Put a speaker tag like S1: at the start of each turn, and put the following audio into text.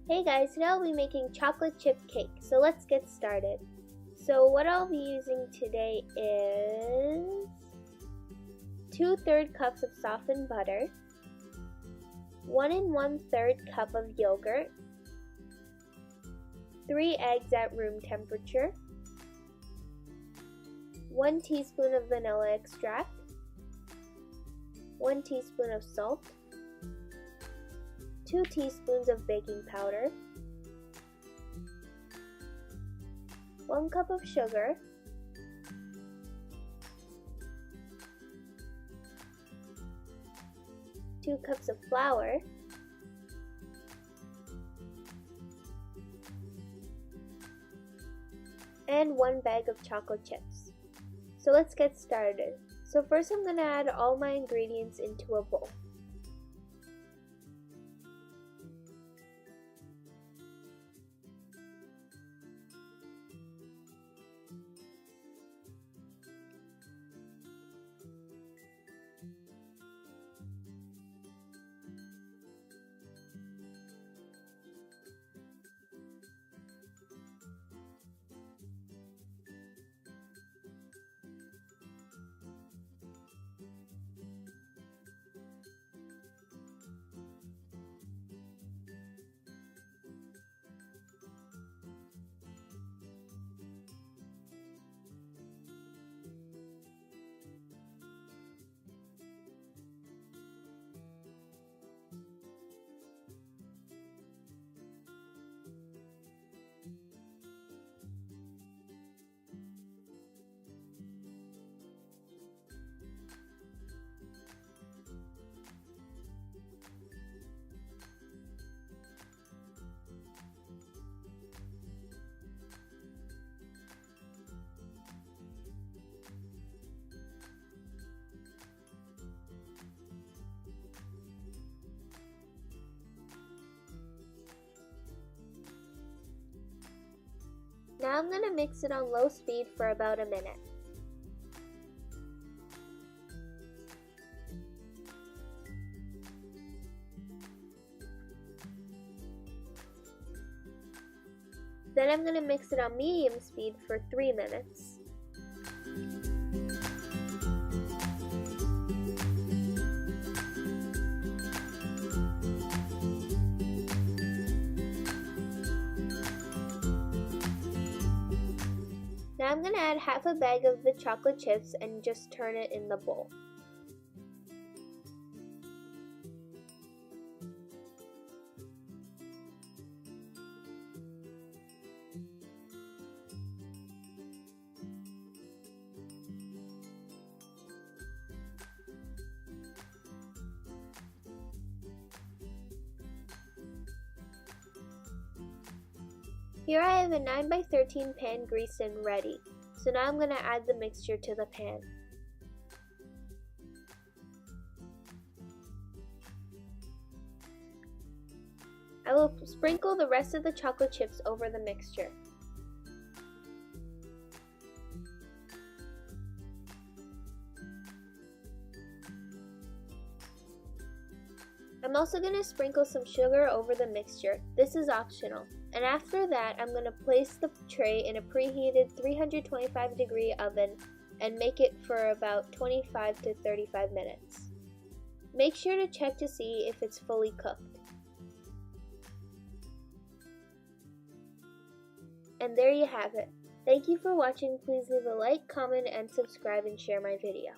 S1: Hey guys, today I'll be making chocolate chip cake, so let's get started. So what I'll be using today is 2/3 cups of softened butter, 1 1/3 cup of yogurt, 3 eggs at room temperature, 1 teaspoon of vanilla extract, 1 teaspoon of salt, 2 teaspoons of baking powder, 1 cup of sugar, 2 cups of flour, and 1 bag of chocolate chips. So let's get started. So first I'm going to add all my ingredients into a bowl. Now I'm going to mix it on low speed for about a minute. Then I'm going to mix it on medium speed for 3 minutes. Now I'm going to add half a bag of the chocolate chips and just turn it in the bowl. Here I have a 9x13 pan greased and ready. So now I'm going to add the mixture to the pan. I will sprinkle the rest of the chocolate chips over the mixture. I'm also going to sprinkle some sugar over the mixture. This is optional. And after that, I'm going to place the tray in a preheated 325-degree oven and make it for about 25 to 35 minutes. Make sure to check to see if it's fully cooked. And there you have it. Thank you for watching. Please leave a like, comment, and subscribe and share my video.